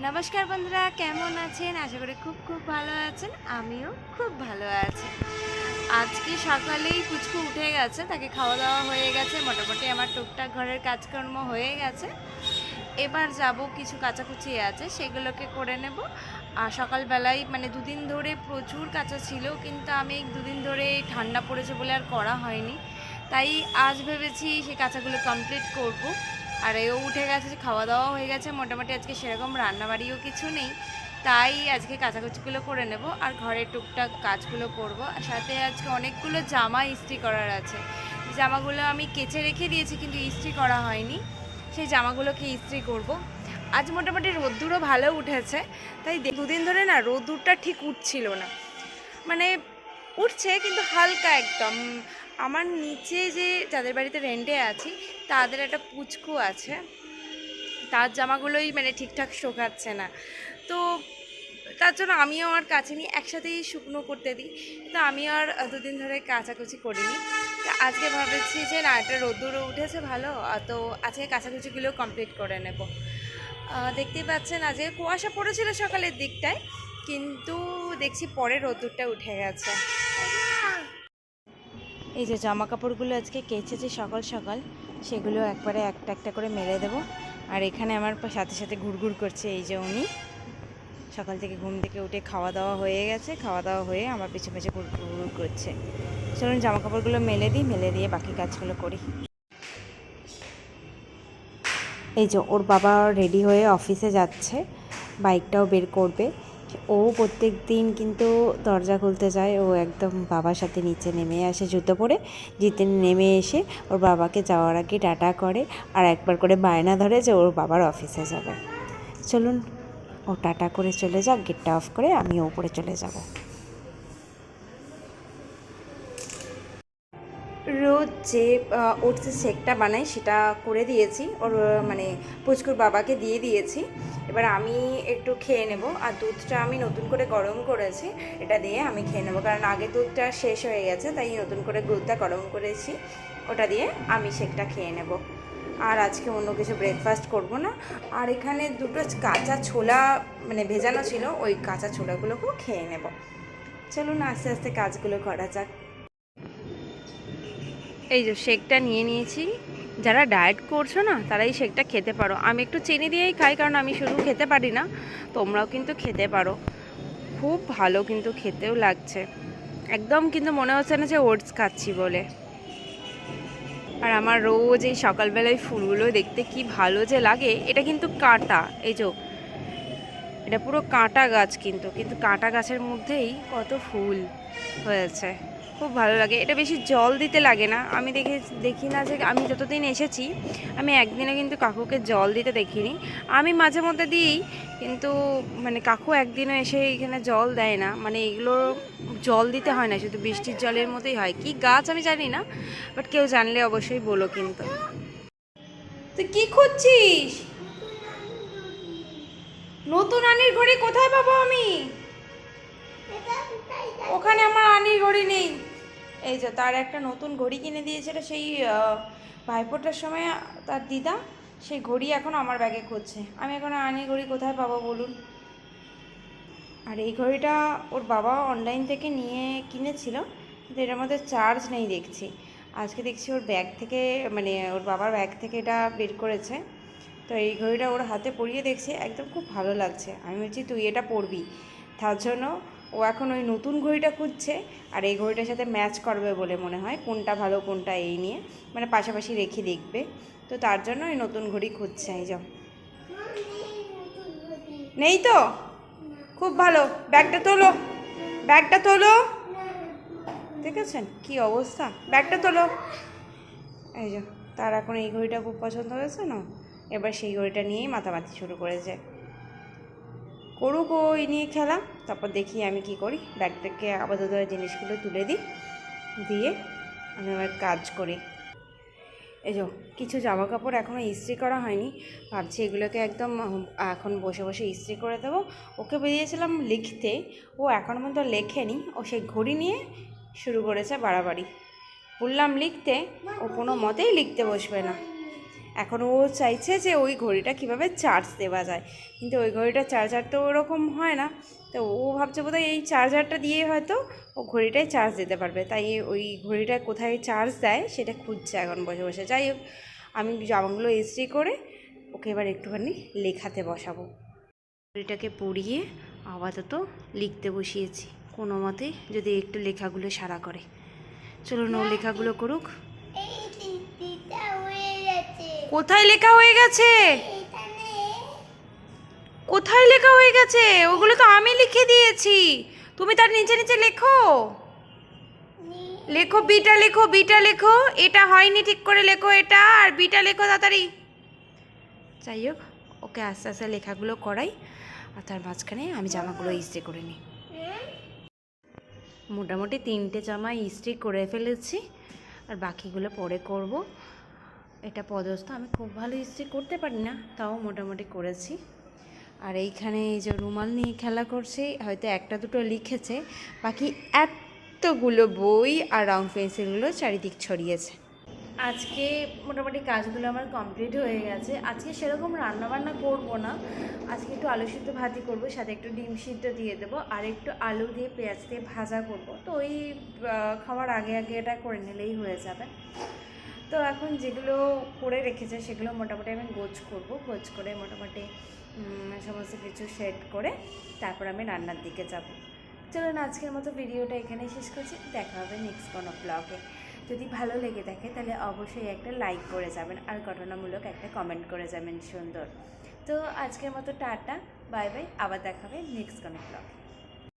নমস্কার বন্ধুরা, কেমন আছেন? আশা করি খুব খুব ভালো আছেন। আমিও খুব ভালো আছি। আজকে সকালেই পুচকু উঠে গেছে, তাকে খাওয়া দাওয়া হয়ে গেছে, মোটামুটি আমার টুকটাক ঘরের কাজকর্ম হয়ে গেছে। এবার যাব, কিছু কাচাকুচি আছে সেগুলোকে করে নেব। আর সকালবেলায় মানে দুদিন ধরে প্রচুর কাচা ছিল, কিন্তু আমি দুদিন ধরে ঠান্ডা পড়েছে বলে আর করা হয়নি। তাই আজ ভেবেছি সেই কাচাগুলো কমপ্লিট করব। আর এও উঠে গেছে, খাওয়া দাওয়া হয়ে গেছে, মোটামুটি আজকে সেরকম রান্নাবাড়িও কিছু নেই। তাই আজকে কাচাকুচিগুলো করে নেব আর ঘরের টুকটাক কাজগুলো করব। আর সাথে আজকে অনেকগুলো জামা ইস্ত্রি করার আছে। জামাগুলো আমি কেচে রেখে দিয়েছি কিন্তু ইস্ত্রি করা হয়নি, সেই জামাগুলোকে ইস্ত্রি করব। আজ মোটামুটি রোদ্দুরও ভালো উঠেছে, তাই দুদিন ধরে না রোদ্দুরটা ঠিক উঠছিল না, মানে উঠছে কিন্তু হালকা একদম। আমার নিচে যে যাদের বাড়িতে রেন্টে আছি তাদের একটা পুচকু আছে, তার জামাগুলোই মানে ঠিকঠাক শোকাচ্ছে না। তো তার জন্য আমিও আর কাছে নিয়ে একসাথেই শুকনো করতে দিই। তো আমিও আর দুদিন ধরে কাচাকুচি করিনি। তো আজকে ভাবছি যে না, একটা রোদ্দুরও উঠেছে ভালো, তো আজকে কাচাকুচিগুলো কমপ্লিট করে নেব। দেখতেই পাচ্ছেন আজকে কুয়াশা পড়েছিল সকালের দিকটায়, কিন্তু দেখছি পরে রোদ্দুরটা উঠে গেছে। এই যে জামা কাপড়গুলো আজকে কেচেছি সকাল সকাল, সেগুলো একবারে একটা একটা করে মেলে দেবো। আর এখানে আমার সাথে সাথে ঘুরঘুর করছে এই যে উনি, সকাল থেকে ঘুম থেকে উঠে খাওয়া দাওয়া হয়ে গেছে, খাওয়া দাওয়া হয়ে আমার পিছু পিছু ঘুরঘুর করছে। চলুন জামা কাপড়গুলো মেলে দিই, মেলে দিয়ে বাকি কাজগুলো করি। এই যে ওর বাবা রেডি হয়ে অফিসে যাচ্ছে, বাইকটাও বের করবে। ও প্রত্যেক দিন কিন্তু দরজা খুলতে যায়, ও একদম বাবার সাথে নিচে নেমে আসে জুতো পরে, জিতে নেমে এসে ওর বাবাকে যাওয়ার আগে টাটা করে আর একবার করে বায়না ধরে যে ওর বাবার অফিসে যাবে। চলুন ও টাটা করে চলে যাক, গেটটা অফ করে আমিও উপরে চলে যাব। রোজ যে ওটসের শেকটা বানাই সেটা করে দিয়েছি ওর, মানে পুচকুর বাবাকে দিয়ে দিয়েছি। এবার আমি একটু খেয়ে নেব। আর দুধটা আমি নতুন করে গরম করেছি, এটা দিয়ে আমি খেয়ে নেবো, কারণ আগে দুধটা শেষ হয়ে গেছে, তাই নতুন করে দুধটা গরম করেছি, ওটা দিয়ে আমি শেকটা খেয়ে নেব। আর আজকে অন্য কিছু ব্রেকফাস্ট করব না। আর এখানে দুটো কাঁচা ছোলা মানে ভেজানো ছিল, ওই কাঁচা ছোলাগুলোকেও খেয়ে নেব। চলুন আস্তে আস্তে কাজগুলো করা যাক। এই যে শেকটা নিয়ে নিয়েছি। যারা ডায়েট করছো না তারাই শেকটা খেতে পারো। আমি একটু চিনি দিয়েই খাই, কারণ আমি শুধু খেতে পারি না, তোমরাও কিন্তু খেতে পারো। খুব ভালো কিন্তু খেতেও লাগছে, একদম কিন্তু মনে হচ্ছে না যে ওটস খাচ্ছি বলে। আর আমার রোজ এই সকালবেলায় ফুলগুলো দেখতে কি ভালো যে লাগে। এটা কিন্তু কাঁটা, এই যে এটা পুরো কাঁটা গাছ, কিন্তু কিন্তু কাঁটা গাছের মধ্যেই কত ফুল হয়েছে, খুব ভালো লাগে। এটা বেশি জল দিতে লাগে না, আমি দেখি না যে, আমি যতদিন এসেছি আমি একদিনে কিন্তু কাকুকে জল দিতে দেখিনি। আমি মাঝে মধ্যে দিই, কিন্তু মানে কাকু একদিনও এসে এখানে জল দেয় না, মানে এগুলো জল দিতে হয় না, শুধু বৃষ্টির জলের মতোই হয়। কি গাছ আমি জানি না, বাট কেউ জানলে অবশ্যই বলো কিন্তু। তুই কি খুঁজছিস? নতুন আনির ঘড়ি কোথায় পাবো আমি? ওখানে আমার আনির ঘড়ি নেই। এই যে তার একটা নতুন ঘড়ি কিনে দিয়েছিল সেই ভাইফোঁটার সময় তার দিদা, সেই ঘড়ি এখন আমার ব্যাগে খুঁজছে। আমি এখন আনির ঘড়ি কোথায় পাবো বলুন? আর এই ঘড়িটা ওর বাবা অনলাইন থেকে নিয়ে কিনেছিল, কিন্তু এটার মধ্যে চার্জ নেই দেখছি। আজকে দেখছি ওর ব্যাগ থেকে, মানে ওর বাবার ব্যাগ থেকে এটা বের করেছে। তো এই ঘড়িটা ওর হাতে পরিয়ে দেখছে, একদম খুব ভালো লাগছে। আমি বলছি তুই এটা পরবি, তার জন্য ও এখন ওই নতুন ঘড়িটা খুঁজছে। আর এই ঘড়িটার সাথে ম্যাচ করবে বলে মনে হয়, কোনটা ভালো কোনটা এই নিয়ে মানে পাশাপাশি রেখে দেখবে। তো তার জন্য ওই নতুন ঘড়ি খুঁজছে। এই যাও, নেই তো? খুব ভালো, ব্যাগটা তোলো, ব্যাগটা তোলো। দেখেছেন কি অবস্থা, ব্যাগটা তোলো। এই যে তার এখন এই ঘড়িটা খুব পছন্দ হয়েছে না, এবার সেই ঘড়িটা নিয়েই মাতামাতি শুরু করেছে। করুক ওই নিয়ে খেলা, তারপর দেখি আমি কি করি। ব্যাগ থেকে আপাতত জিনিসগুলো তুলে দিই, দিয়ে আমি আমার কাজ করি। এই যে কিছু জামা কাপড় এখনও ইস্ত্রি করা হয়নি, ভাবছি এগুলোকে একদম এখন বসে বসে ইস্ত্রি করে দেবো। ওকে বেরিয়েছিলাম লিখতে, ও এখনও পর্যন্ত লেখেনি, ও সেই ঘড়ি নিয়ে শুরু করেছে বাড়াবাড়ি। বললাম লিখতে, ও কোনো মতেই লিখতে বসবে না। এখন ও চাইছে যে ওই ঘড়িটা কিভাবে চার্জ দেওয়া যায়, কিন্তু ওই ঘড়িটার চার্জার তো ওরকম হয় না। তো ও ভাবছে বোধহয় এই চার্জারটা দিয়ে হয়তো ও ঘড়িটায় চার্জ দিতে পারবে, তাই ওই ঘড়িটা কোথায় চার্জ দেয় সেটা খুঁজছে এখন বসে বসে। যাই হোক, আমি জামাগুলো ইস্ত্রি করে ওকে এবার একটুখানি লেখাতে বসাবো। ঘড়িটাকে পরিয়ে আপাতত লিখতে বসিয়েছি, কোনো মতে যদি একটু লেখাগুলো সারা করে। চলুন ও লেখাগুলো করুক। কোথায় লেখা হয়ে গেছে? কোথায় লেখা হয়ে গেছে? ওগুলো তো আমি লিখে দিয়েছি, তুমি তার নিচে নিচে লেখো। লেখো বিটা, লেখো বিটা, লেখো। এটা হয়নি, ঠিক করে লেখো এটা, আর বিটা লেখো তাড়াতাড়ি। যাই হোক, ওকে আস্তে আস্তে লেখাগুলো করাই, আর তার মাঝখানে আমি জামাগুলো ইস্ত্রি করে নিই। মোটামুটি 3টে জামা ইস্ত্রি করে ফেলেছি, আর বাকিগুলো পরে করব। এটা পদস্থ, আমি খুব ভালো ইস্ত্রি করতে পারি না, তাও মোটামুটি করেছি। আর এইখানে এই যে রুমাল নিয়ে খেলা করছে, হয়তো একটা দুটো লিখেছে, বাকি এতগুলো বই আর রং পেন্সিলগুলো চারিদিক ছড়িয়েছে। আজকে মোটামুটি কাজগুলো আমার কমপ্লিট হয়ে গেছে। আজকে সেরকম রান্নাবান্না করব না, আজকে একটু আলু সিদ্ধ ভাজি করব, সাথে একটু ডিম সিদ্ধ দিয়ে দেবো, আর একটু আলু দিয়ে পেঁয়াজ দিয়ে ভাজা করব। তো ওই খাওয়ার আগে আগে এটা করে নিলেই হয়ে যাবে। তো এখন যেগুলো করে রেখেছে সেগুলো মোটামুটি আমি গোছ করব, গোছ করে মোটামুটি সমস্ত কিছু সেট করে তারপর আমি রান্নার দিকে যাব। চলুন আজকের মতো ভিডিওটা এখানেই শেষ করছি, দেখা হবে নেক্সট কোনো ব্লগে। যদি ভালো লেগে থাকে তাহলে অবশ্যই একটা লাইক করে যাবেন, আর ঘটনামূলক একটা কমেন্ট করে যাবেন সুন্দর। তো আজকের মতো টাটা, বাই বাই, আবার দেখা হবে নেক্সট কোনো ব্লগে।